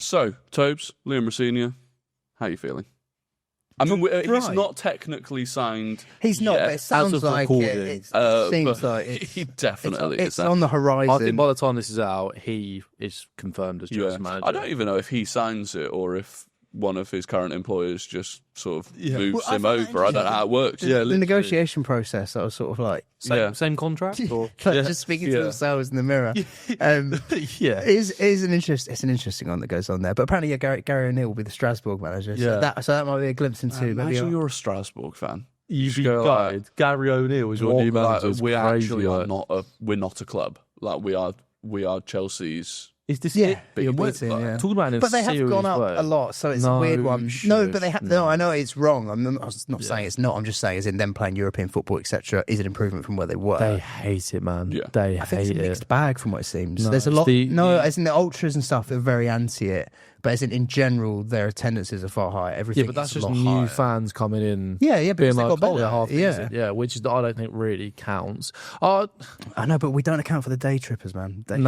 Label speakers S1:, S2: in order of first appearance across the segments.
S1: So, Tobes, Liam Rosenior, how are you feeling? I mean, he's not technically signed.
S2: He's not,
S1: yet,
S2: but it sounds like it. It seems like
S1: he definitely
S2: it's
S1: is.
S2: on the horizon.
S3: I think by the time this is out, he is confirmed as Chelsea manager.
S1: I don't even know if he signs it or if one of his current employers just sort of moves him over. I don't know how it works.
S2: The negotiation process, I was sort of like...
S3: Same contract? Or?
S2: Just speaking to themselves in the mirror. It's an interesting one that goes on there. But apparently, Gary O'Neill will be the Strasbourg manager. So that might be a glimpse into...
S1: Imagine you're a Strasbourg fan.
S3: You've got Gary O'Neill is your new manager.
S1: We're not a club. Like we are Chelsea's...
S3: Is this
S2: big
S3: talking about it,
S2: but they have gone up a lot, so it's a weird one. But they have. No, I know it's wrong. I'm not saying it's not. I'm just saying, as in them playing European football, etc., is an improvement from where they were.
S3: They hate it, man. Yeah. I think
S2: it's a mixed bag from what it seems.
S3: No,
S2: there's a lot. As in the ultras and stuff, they're very anti it. But as in general, their attendances are far higher. Everything.
S3: Yeah, but that's just new fans coming in.
S2: Yeah,
S3: being like, which I don't think really counts. I
S2: know, but we don't account for the day trippers, man.
S3: But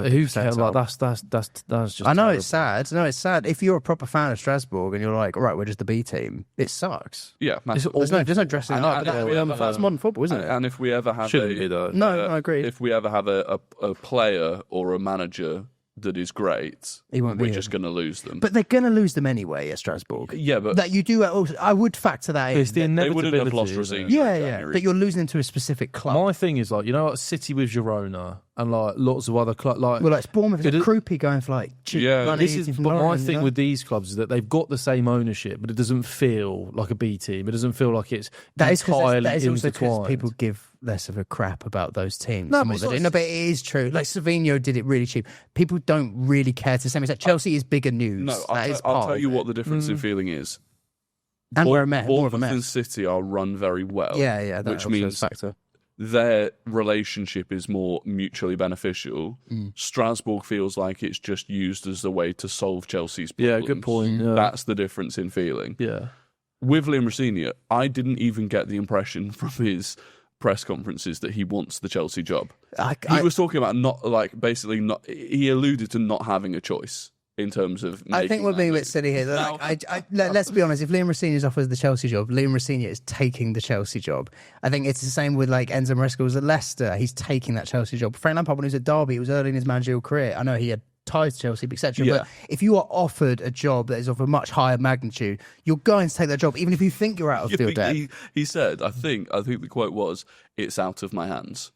S3: who cares? Like that's just.
S2: I know it's sad. No, it's sad. If you're a proper fan of Strasbourg and you're like, right, we're just the B team, it sucks.
S1: Yeah,
S2: there's no dressing up. That's modern football, isn't it?
S1: And if we ever have
S2: I agree.
S1: If we ever have a player or a manager that is great, we're just going to lose them.
S2: But they're going to lose them anyway at Strasbourg.
S1: Yeah, but
S2: that you do. I would factor that in.
S3: It's the inevitability.
S1: They wouldn't have lost Rosenior.
S2: Yeah. But you're losing them to a specific club.
S3: My thing is like City with Girona and like lots of other clubs.
S2: It's Bournemouth. It's Krupi going for like
S3: my thing with these clubs is that they've got the same ownership, but it doesn't feel like a B team. It doesn't feel like it's entirely intertwined.
S2: People give less of a crap about those teams. No, but it is true. Like Savinho did it really cheap. People don't really care to the same extent. Chelsea is bigger news.
S1: No, I'll tell you what the difference in feeling is.
S2: And we're a mess. More of a mess.
S1: And City are run very well.
S2: Yeah,
S1: which means
S2: factor.
S1: Their relationship is more mutually beneficial. Strasbourg feels like it's just used as a way to solve Chelsea's problems.
S3: Yeah, good point. Yeah.
S1: That's the difference in feeling.
S3: Yeah.
S1: With Liam Rosenior, I didn't even get the impression from his press conferences that he wants the Chelsea job. He was talking about he alluded to not having a choice in terms of
S2: I think we're being a bit silly here. Let's be honest, if Liam Rosenior offers the Chelsea job, Liam Rosenior is taking the Chelsea job. I think it's the same with like Enzo Maresca was at Leicester. He's taking that Chelsea job. Frank Lampard, when he was at Derby, it was early in his managerial career. I know he had ties to Chelsea, etc. But if you are offered a job that is of a much higher magnitude, you're going to take that job, even if you think you're out of field depth.
S1: He said, I think the quote was, "It's out of my hands."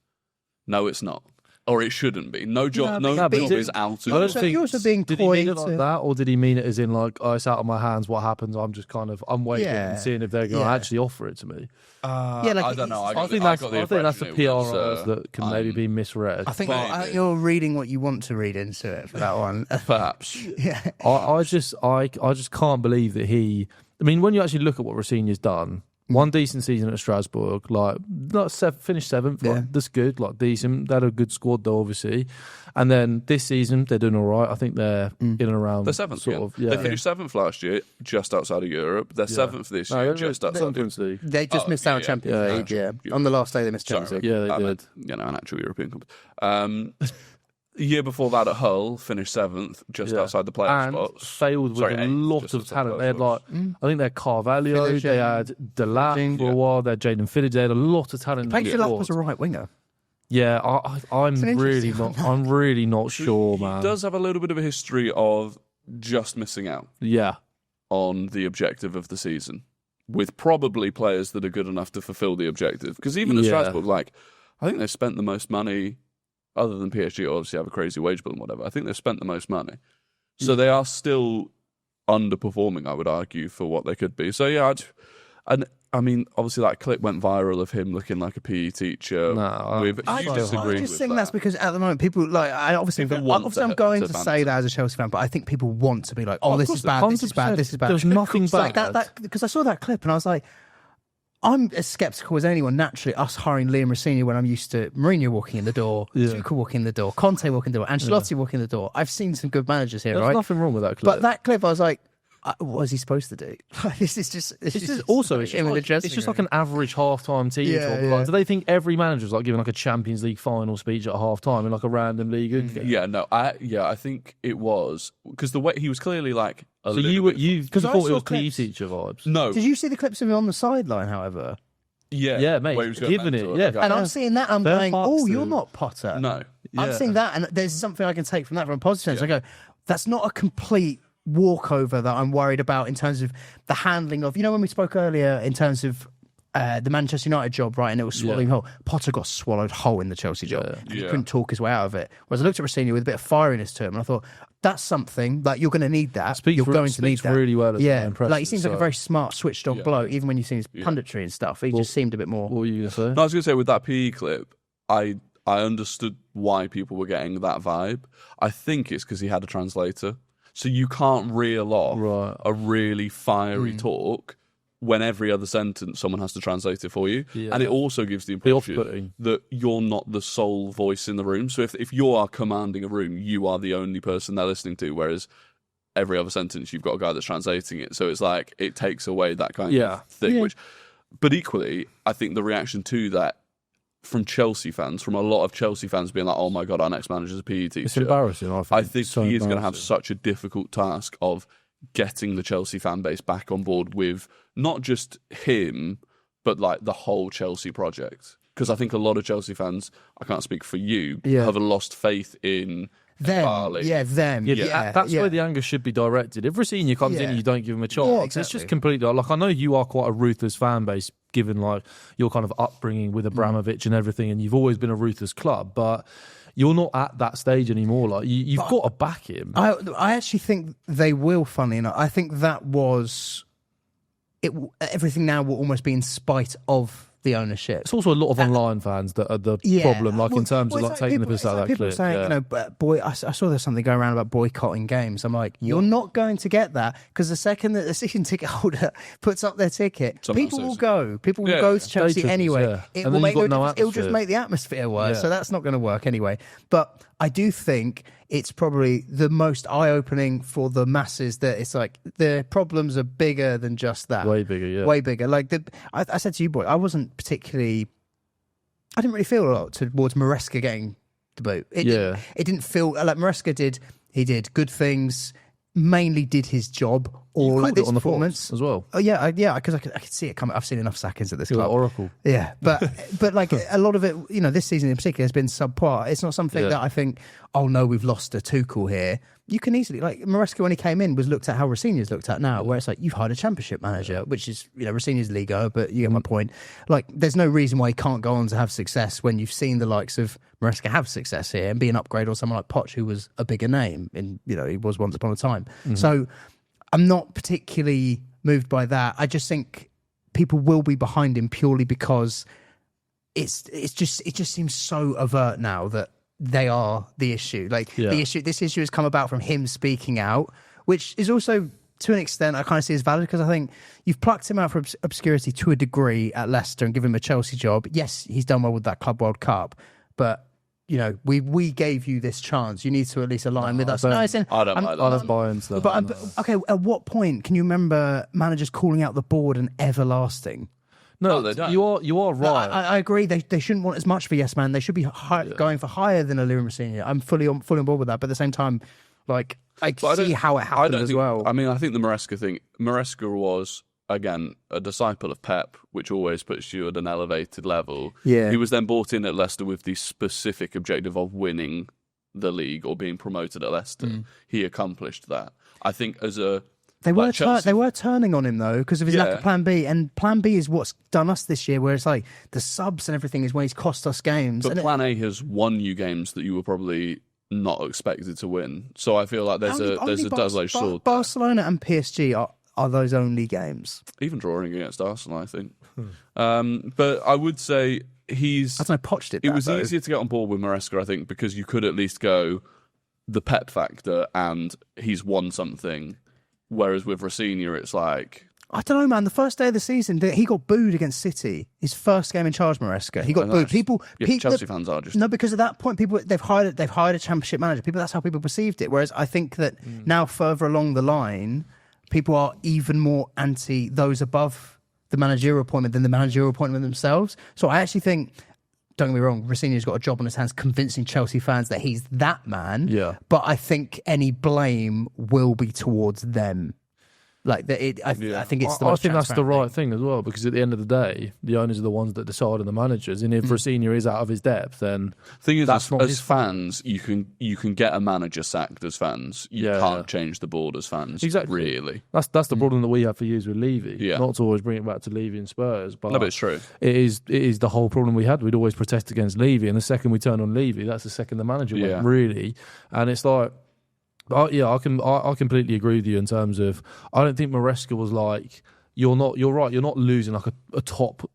S1: No, it's not. Or it shouldn't be. No job is out of...
S3: I don't think,
S2: you're also being
S3: did he mean it like that, or did he mean it as in like, it's out of my hands, what happens, I'm waiting and seeing if they're going to actually offer it to me.
S1: I don't know.
S3: I think that's the PR that can maybe be misread.
S2: I think you're reading what you want to read into it for that one.
S1: Perhaps.
S3: I just can't believe that he... I mean, when you like look at what Rosenior's done, one decent season at Strasbourg, finished seventh. That's good, decent. They had a good squad though, obviously. And then this season, they're doing all right. I think they're in and around.
S1: They're seventh. They finished seventh last year, just outside of Europe. They're seventh this year, just outside of Europe.
S2: They just missed out on Champions League. On the last day, they missed Champions League.
S3: Yeah, they did.
S1: An actual European competition. The year before that at Hull, finished seventh, just outside the playoff spots.
S3: Failed with a lot of talent. They had I think they had Carvalho, they had Delap for a while, they had Jaden Phillips, they had a lot of talent.
S2: Delap was a right winger.
S3: Yeah, I'm really not sure, man.
S1: He does have a little bit of a history of just missing out.
S3: Yeah.
S1: On the objective of the season, with probably players that are good enough to fulfill the objective. Because even at Strasbourg, I think they've spent the most money. Other than PSG, obviously have a crazy wage bill and whatever. I think they've spent the most money. So they are still underperforming, I would argue, for what they could be. So, I mean, obviously that clip went viral of him looking like a PE teacher.
S2: I just think that's because at the moment people, obviously I'm going to say that as a Chelsea fan, but I think people want to be like, this is bad, this is bad, this is bad.
S3: There's nothing bad.
S2: Because I saw that clip and I was like, I'm as sceptical as anyone, naturally, us hiring Liam Rosenior when I'm used to Mourinho walking in the door, Tuchel walking in the door, Conte walking in the door, Ancelotti walking in the door. I've seen some good managers here,
S3: There's nothing wrong with that clip.
S2: But that clip, I was like, What is he supposed to do? This is just.
S3: It's just like an average halftime team talk.
S2: Yeah.
S3: Like, do they think every manager's like giving like a Champions League final speech at halftime in like a random league?
S1: Yeah, no, I think it was because the way he was clearly like.
S3: So you thought it was PE teacher vibes?
S1: No.
S2: Did you see the clips of him on the sideline? However.
S1: Yeah,
S3: mate,
S1: where he was
S3: giving it. Yeah,
S2: and I'm seeing that. I'm going, oh, you're not Potter.
S1: No,
S2: I'm seeing that, and there's something I can take from that from a positive sense. I go, that's not a complete walkover that I'm worried about in terms of the handling of, when we spoke earlier in terms of the Manchester United job, right, and it was swallowing whole. Potter got swallowed whole in the Chelsea job. And he couldn't talk his way out of it. Whereas I looked at Rosenior with a bit of firiness to him, and I thought, that's something, like, you're going to need that. You're going to need that.
S3: Really well.
S2: Like, he seems like a very smart, switched on bloke, even when you see his punditry and stuff. He just seemed a bit more...
S3: What were you going to say?
S1: No, I was going to say, with that PE clip, I understood why people were getting that vibe. I think it's because he had a translator. So you can't reel off a really fiery talk when every other sentence someone has to translate it for you. Yeah. And it also gives the impression that you're not the sole voice in the room. So if you are commanding a room, you are the only person they're listening to, whereas every other sentence you've got a guy that's translating it. So it's like it takes away that kind of thing. Yeah. But equally, I think the reaction to that from Chelsea fans, from a lot of Chelsea fans being like, oh my God, our next manager's a PE teacher.
S3: It's embarrassing,
S1: I think he is going to have such a difficult task of getting the Chelsea fan base back on board with not just him, but like the whole Chelsea project. Because I think a lot of Chelsea fans, I can't speak for you, have lost faith in
S2: them.
S1: Barley.
S3: That's where the anger should be directed. If Rosenior comes in and you don't give him a chance, exactly. It's just completely like, I know you are quite a ruthless fan base, given like your kind of upbringing with Abramovich and everything, and you've always been a ruthless club, but you're not at that stage anymore. Like you've got to back him.
S2: I actually think they will. Funny enough, I think that was it. Everything now will almost be in spite of the ownership.
S3: It's also a lot of online fans that are the problem, like in terms of like taking the piss out of that clip.
S2: Saying, I saw there's something going around about boycotting games. I'm like, you're not going to get that, because the second that the season ticket holder puts up their ticket, people will go. People will go to Chelsea anyway. It will make it'll just make the atmosphere worse. So that's not going to work anyway. But I do think it's probably the most eye-opening for the masses that it's like the problems are bigger than just that.
S3: Way bigger,
S2: way bigger. Like I said to you, boy, I didn't really feel a lot towards Maresca getting the boot. It didn't feel like Maresca did. He did good things. Mainly did his job, or like this
S3: on the
S2: performance
S3: as well.
S2: Oh yeah, because I could see it coming. I've seen enough sackings at this club.
S3: Like Oracle.
S2: Yeah, but like a lot of it, this season in particular has been subpar. It's not something that I think, oh no, we've lost a Tuchel here. You can easily, like Maresca when he came in was looked at how Rosenior's looked at now, where it's like you've hired a championship manager, which is Rosenior's Liga, but you get my point. Like there's no reason why he can't go on to have success when you've seen the likes of Maresca have success here and be an upgrade, or someone like Poch who was a bigger name in he was once upon a time. Mm-hmm. So I'm not particularly moved by that. I just think people will be behind him purely because it just seems so overt now that they are the issue. Like this issue has come about from him speaking out, which is also to an extent I kind of see as valid, because I think you've plucked him out from obscurity to a degree at Leicester and given him a Chelsea job. Yes, he's done well with that Club World Cup, but we gave you this chance. You need to at least align with us.
S1: I don't like that.
S3: That's buying stuff.
S2: But okay, at what point can you remember managers calling out the board and everlasting?
S3: No, they don't. You are right.
S2: I agree. They shouldn't want as much for Yes Man. They should be going for higher than a Liam Rosenior. I'm fully on board with that. But at the same time, like I see how it happened as well.
S1: I mean, I think the Maresca thing. Maresca was again a disciple of Pep, which always puts you at an elevated level.
S2: Yeah,
S1: he was then brought in at Leicester with the specific objective of winning the league or being promoted at Leicester. He accomplished that. I think as a
S2: They were turning on him though because of his lack of Plan B, and Plan B is what's done us this year. Where it's like the subs and everything is when he's cost us games.
S1: But Plan A has won you games that you were probably not expected to win. So I feel like there's a double-edged sword.
S2: Barcelona and PSG are those only games.
S1: Even drawing against Arsenal, I think. But I would say
S2: I don't know. Poch did that.
S1: It was easier to get on board with Maresca, I think, because you could at least go the Pep factor and he's won something. Whereas with Rosenior, it's like...
S2: I don't know, man. The first day of the season, he got booed against City. His first game in charge, Maresca. He got booed.
S1: Chelsea fans are just...
S2: No, because at that point, they've hired a championship manager. That's how people perceived it. Whereas I think that now further along the line, people are even more anti those above the managerial appointment than the managerial appointment themselves. So I actually think, don't get me wrong, Rosenior's got a job on his hands convincing Chelsea fans that he's that man.
S3: Yeah.
S2: But I think any blame will be towards them. Like I think it's the most
S3: I think that's the right
S2: thing.
S3: thing as well, because at the end of the day, the owners are the ones that decide on the managers, and if Rosenior is out of his depth, then
S1: thing is,
S3: that's not
S1: as fans, you can get a manager sacked as fans. You can't change the board as fans. Exactly. Really,
S3: that's the problem that we have for years with Levy.
S1: Yeah.
S3: Not to always bring it back to Levy and Spurs, but
S1: no, but it's true.
S3: It is the whole problem we had. We'd always protest against Levy, and the second we turn on Levy, that's the second the manager went, really. And it's like, I completely agree with you in terms of, I don't think Maresca was like, you're right, you're not losing like a top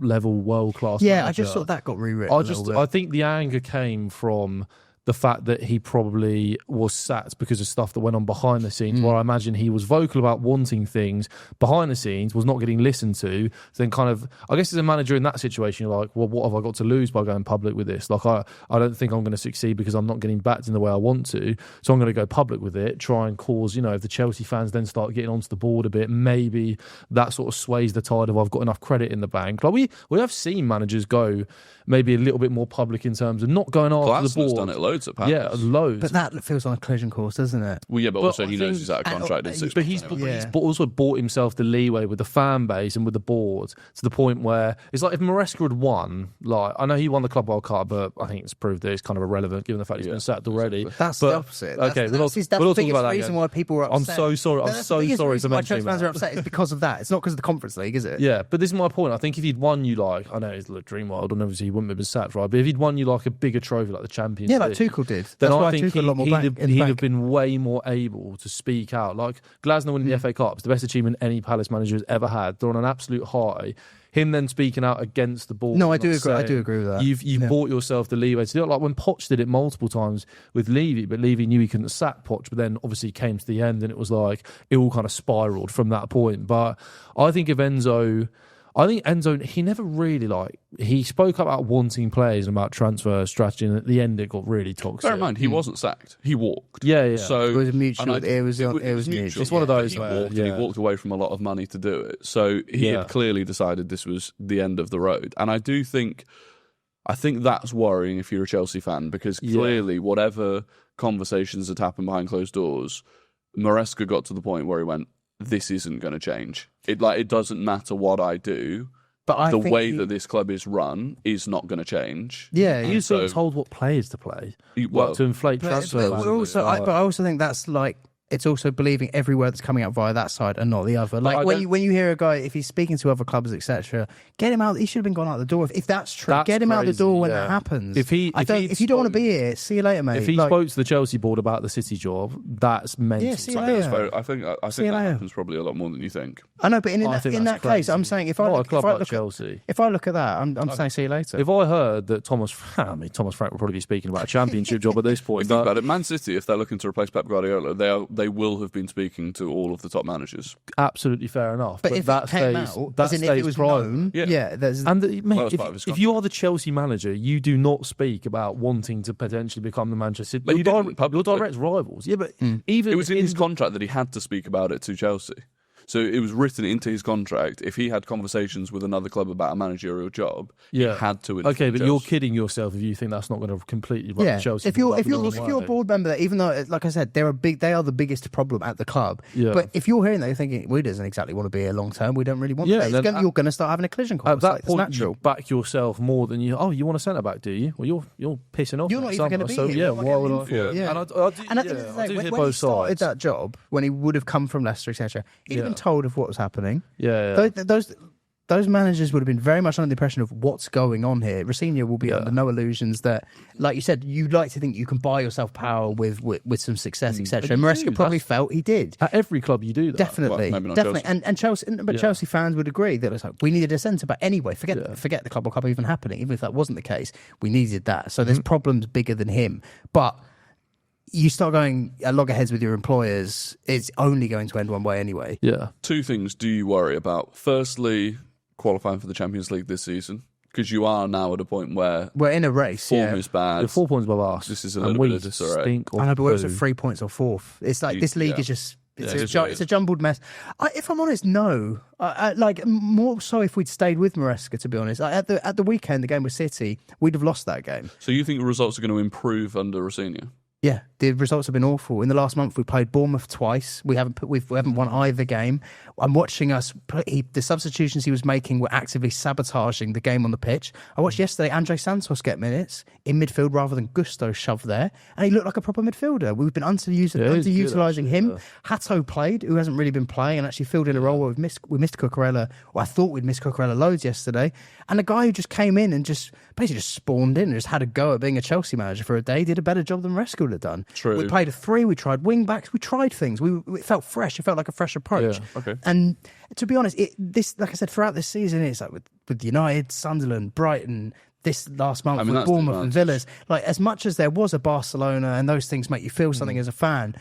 S3: level world class manager.
S2: I just thought that got rewritten.
S3: I think the anger came from the fact that he probably was sacked because of stuff that went on behind the scenes, where I imagine he was vocal about wanting things behind the scenes, was not getting listened to. So then kind of, I guess as a manager in that situation, you're like, well, what have I got to lose by going public with this? Like, I don't think I'm going to succeed because I'm not getting backed in the way I want to. So I'm going to go public with it, try and cause, if the Chelsea fans then start getting onto the board a bit, maybe that sort of sways the tide of I've got enough credit in the bank. Like we have seen managers go maybe a little bit more public in terms of not going after the board.
S1: Done it loads at Palace.
S3: Yeah, loads.
S2: But that feels on a collision course, doesn't it?
S1: Well, yeah, but also he knows he's out of contract in 6
S3: But
S1: months.
S3: he's also bought himself the leeway with the fan base and with the board to the point where it's like if Maresca had won, like I know he won the Club World Cup, but I think it's proved that it's kind of irrelevant given the fact he's been sacked already.
S2: That's the opposite.
S3: Okay,
S2: that's the biggest reason why people are upset.
S3: I'm so sorry. I'm so sorry to mention
S2: why Chelsea fans are upset is because of that. It's not because of the Conference League, is it?
S3: Yeah, but this is my point. I think if he'd won you I know it's Dream World, and obviously he wouldn't have been sacked, right? But if he'd won you like a bigger trophy like the Champions League,
S2: like Tuchel did,
S3: then
S2: that's
S3: I think he'd have been way more able to speak out. Like Glasner winning the FA Cup is the best achievement any Palace manager has ever had. They're on an absolute high. Him then speaking out against the board.
S2: No, I do agree. I do agree with that.
S3: You've bought yourself the leeway to do it. Like when Poch did it multiple times with Levy, but Levy knew he couldn't sack Poch, but then obviously came to the end and it was like it all kind of spiraled from that point. But I think Enzo, he never really he spoke up about wanting players and about transfer strategy, and at the end it got really toxic.
S1: Bear in mind, he wasn't sacked. He walked.
S3: Yeah.
S1: So
S2: it was mutual. It was mutual.
S3: It's one of those
S1: he
S3: where
S1: walked, and he walked away from a lot of money to do it. So he had clearly decided this was the end of the road. And I think that's worrying if you're a Chelsea fan, because clearly whatever conversations had happened behind closed doors, Maresca got to the point where he went, this isn't going to change. It doesn't matter what I do. But the way that this club is run is not going to change.
S2: Yeah,
S3: he's being told what players to play, to inflate transfer.
S2: But I also think that's it's also believing every word that's coming out via that side and not the other. Like when you hear a guy, if he's speaking to other clubs, etc., get him out. He should have been gone out the door. If that's true, get him out the door when that happens. If you don't want to be here, see you later, mate.
S3: If he spoke to the Chelsea board about the City job, that's mental.
S2: Yeah, see you later.
S1: I think that happens probably a lot more than you think.
S2: I know, but in that case, I'm saying if I look
S3: Chelsea,
S2: if I look at that, I'm saying see you later.
S3: If I heard that Thomas Frank would probably be speaking about a championship job at this point.
S1: Think about it. Man City, if they're looking to replace Pep Guardiola, they will have been speaking to all of the top managers.
S3: Absolutely fair enough. But
S2: if
S3: that
S2: it came out, as in if it was known,
S3: if you are the Chelsea manager, you do not speak about wanting to potentially become the Manchester City. Your direct rivals. Yeah, but even
S1: it was in his contract that he had to speak about it to Chelsea. So it was written into his contract. If he had conversations with another club about a manorial job, he had to.
S3: Okay, but you're kidding yourself if you think that's not going to completely run Chelsea.
S2: If you're a board member, even though, like I said, they are the biggest problem at the club. Yeah. But if you're hearing that, you're thinking, we doesn't exactly want to be here long term. We don't really want that. You're going to start having a collision course.
S3: At that point, you back yourself more than you. Oh, you want a centre back, do you? Well, you're pissing off.
S2: You're not even going to be here.
S3: Yeah, why would I?
S2: Yeah. And I do hear both sides. When he started that job, when he would have come from Leicester, etc., he'd have been told of what was happening.
S3: Yeah.
S2: Those managers would have been very much under the impression of what's going on here. Rosenior will be under no illusions that, like you said, you'd like to think you can buy yourself power with some success, etc. And Maresca probably felt he did.
S3: At every club you do that.
S2: Definitely. And Chelsea, Chelsea fans would agree that it's like, we needed a centre back anyway. Forget the Club World Cup even happening. Even if that wasn't the case, we needed that. So there's problems bigger than him. But you start going at loggerheads with your employers, it's only going to end one way anyway.
S3: Yeah.
S1: Two things do you worry about? Firstly, qualifying for the Champions League this season, because you are now at a point where
S2: we're in a race.
S1: Form is bad.
S3: You're 4 points above us.
S1: This is a little bit of disarray.
S2: I know, but we're at 3 points or fourth. It's like this league is just It's a jumbled mess. If I'm honest, no. Like more so if we'd stayed with Maresca, to be honest. At the weekend, the game with City, we'd have lost that game.
S1: So you think the results are going to improve under Rosenior?
S2: Yeah, the results have been awful. In the last month, we played Bournemouth twice. We haven't won either game. I'm watching us. The substitutions he was making were actively sabotaging the game on the pitch. I watched yesterday Andre Santos get minutes in midfield rather than Gusto shoved there, and he looked like a proper midfielder. We've been underutilising him. Yeah. Hatto played, who hasn't really been playing, and actually filled in a role where we missed Cucurella. Well, I thought we'd missed Cucurella loads yesterday, and the guy who just came in and just basically just spawned in and just had a go at being a Chelsea manager for a day did a better job than Maresca would have done.
S1: True.
S2: We played a 3, we tried wing backs, we tried things. It felt fresh. It felt like a fresh approach.
S1: Yeah, okay.
S2: And to be honest, this, like I said, throughout this season, it's like with United, Sunderland, Brighton, this last month with Bournemouth and Villas. Like, as much as there was a Barcelona and those things make you feel something as a fan,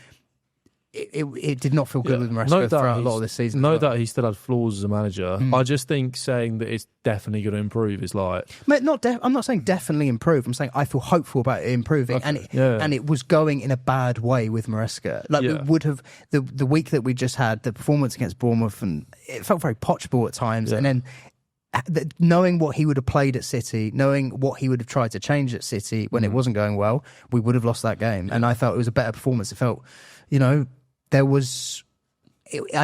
S2: it did not feel good with Maresca throughout a lot of this season.
S3: No doubt he still had flaws as a manager. I just think saying that it's definitely going to improve is like...
S2: Mate, I'm not saying definitely improve. I'm saying I feel hopeful about it improving. Okay. And it was going in a bad way with Maresca. Like, we would have... The week that we just had, the performance against Bournemouth, and it felt very Pochball at times. Yeah. And then knowing what he would have played at City, knowing what he would have tried to change at City when it wasn't going well, we would have lost that game. And I felt it was a better performance. It felt, I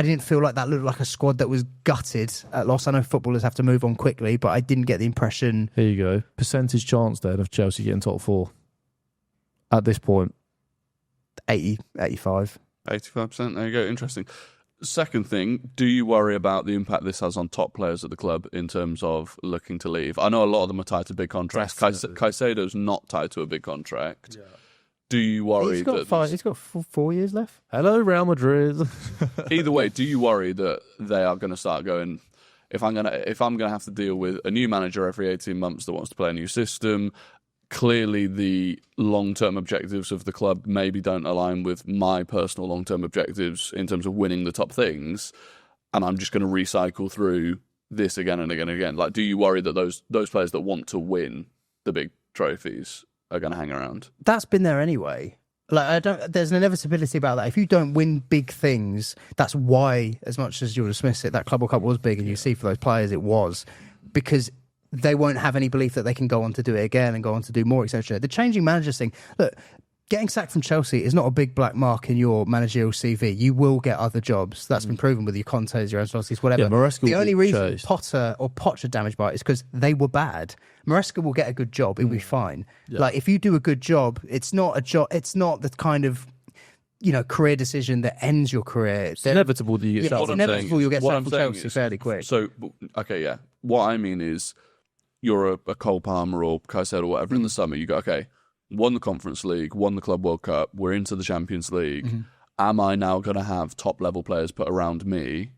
S2: didn't feel like that looked like a squad that was gutted at loss. I know footballers have to move on quickly, but I didn't get the impression...
S3: Here you go. Percentage chance then of Chelsea getting top 4 at this point?
S2: 80, 85.
S1: 85%, there you go. Interesting. Second thing, do you worry about the impact this has on top players at the club in terms of looking to leave? I know a lot of them are tied to big contracts. Caicedo's not tied to a big contract. Yeah. Do you worry
S2: he's got 4 years left?
S3: Hello, Real Madrid.
S1: Either way, do you worry that they are going to start going, if I'm gonna have to deal with a new manager every 18 months that wants to play a new system, clearly the long-term objectives of the club maybe don't align with my personal long-term objectives in terms of winning the top things, and I'm just going to recycle through this again and again and again. Like, do you worry that those players that want to win the big trophies are going to hang around?
S2: That's been there anyway. Like, there's an inevitability about that. If you don't win big things, that's why, as much as you'll dismiss it, that Club World Cup was big, and you see for those players it was, because they won't have any belief that they can go on to do it again and go on to do more, etc. The changing managers thing, look, getting sacked from Chelsea is not a big black mark in your managerial CV. You will get other jobs. That's been proven with your Contes, your Ancelottis, whatever.
S3: Yeah,
S2: the only reason Potter or Poch are damaged by it is because they were bad. Maresca will get a good job. It'll be fine. Yeah. Like, if you do a good job, it's not a job. It's not the kind of career decision that ends your career.
S3: It's inevitable that you get sacked.
S2: It's inevitable you'll get sacked from Chelsea fairly quick.
S1: So, okay, yeah. What I mean is, you're a Cole Palmer or Caicedo or whatever in the summer. You go, okay, won the Conference League, won the Club World Cup, we're into the Champions League. Am I now going to have top-level players put around me?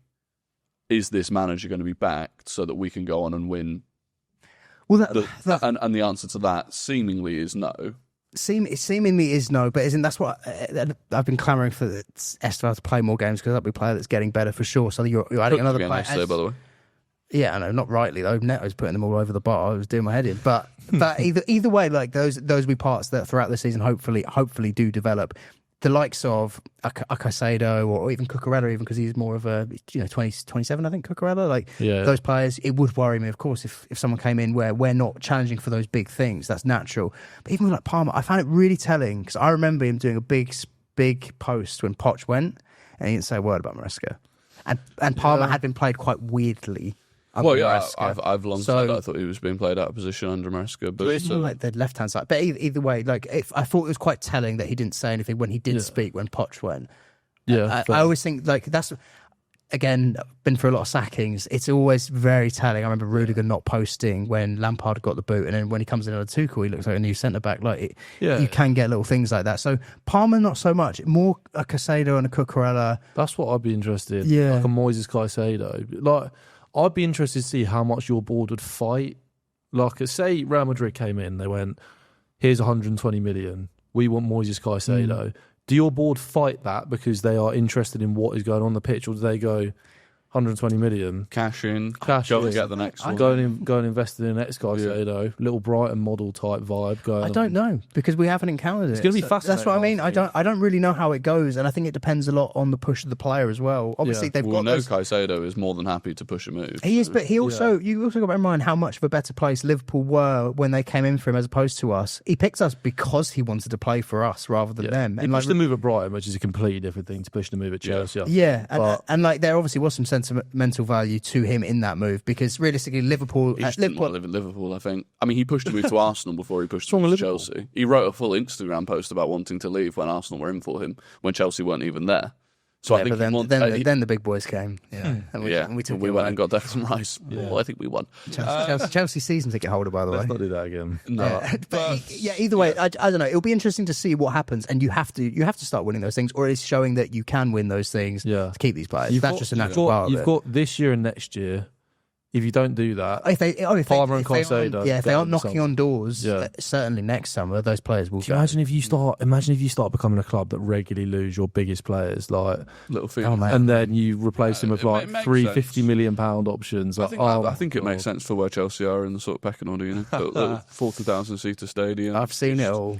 S1: Is this manager going to be backed so that we can go on and win?
S2: Well,
S1: and the answer to that seemingly is no.
S2: Seemingly is no, but that's what I've been clamouring for Esteval to play more games, because that'll be a player that's getting better for sure. So you're adding another player.
S1: Nice by the way.
S2: Yeah, I know, not rightly though. Neto's putting them all over the bar. I was doing my head in, but either way, like those will be parts that throughout the season hopefully do develop. The likes of a Caicedo or even Cucurella, even because he's more of a 27, I think, Cucurella. Like, those players, it would worry me, of course, if someone came in where we're not challenging for those big things. That's natural. But even with like Palmer, I found it really telling, because I remember him doing a big post when Poch went, and he didn't say a word about Maresca. And Palmer had been played quite weirdly.
S1: Well, yeah, I've long said I thought he was being played out of position under Maresca, but
S2: it's more like the left hand side. But either way, like, I thought it was quite telling that he didn't say anything when he did speak when Poch went.
S3: Yeah,
S2: I always think, like, that's, again, been through a lot of sackings. It's always very telling. I remember Rudiger not posting when Lampard got the boot, and then when he comes in on a Tuchel, he looks like a new centre back. Like, you can get little things like that. So Palmer, not so much. More a Caicedo and a Cucurella.
S3: That's what I'd be interested in. Yeah, like a Moises Caicedo. Like, I'd be interested to see how much your board would fight. Like, say Real Madrid came in, they went, here's 120 million, we want Moises Caicedo. Do your board fight that because they are interested in what is going on the pitch, or do they go, 120 million.
S1: Cash in,
S3: Cash
S1: go
S3: in.
S1: and get the next one.
S3: Go and invest in an ex-Caicedo, little Brighton model type vibe.
S2: I don't know because we haven't encountered it.
S3: It's going to be fascinating.
S2: That's what I mean. I don't really know how it goes, and I think it depends a lot on the push of the player as well. Obviously, they've got.
S1: Caicedo is more than happy to push a move.
S2: He is, but you also got to bear in mind how much of a better place Liverpool were when they came in for him as opposed to us. He picked us because he wanted to play for us rather than them.
S3: He pushed the move at Brighton, which is a completely different thing to push the move at Chelsea.
S2: Yeah, and like there obviously was some sentimental value to him in that move because realistically, Liverpool.
S1: He didn't want to live in Liverpool, I think. I mean, he pushed a move to Arsenal before he pushed to Chelsea. He wrote a full Instagram post about wanting to leave when Arsenal were in for him, when Chelsea weren't even there. So I think
S2: then the big boys came. Yeah, and we
S1: went and got Declan Rice. Yeah. Well, I think we won.
S2: Chelsea season ticket holder, by the way.
S3: Let's not do that again.
S1: No,
S2: either way, I don't know. It'll be interesting to see what happens, and you have to start winning those things, or it's showing that you can win those things to keep these players. That's just a natural part of it.
S3: You've got this year and next year. If you don't do that,
S2: Palmer
S3: and Caicedo,
S2: if they aren't knocking on doors, certainly next summer those players will.
S3: Imagine if you start becoming a club that regularly lose your biggest players, like
S1: little feet,
S3: and then you replace them with like £350 million options. Like,
S1: I think it makes sense for where Chelsea are in the sort of pecking order. 40,000 seater stadium.
S2: I've seen it all.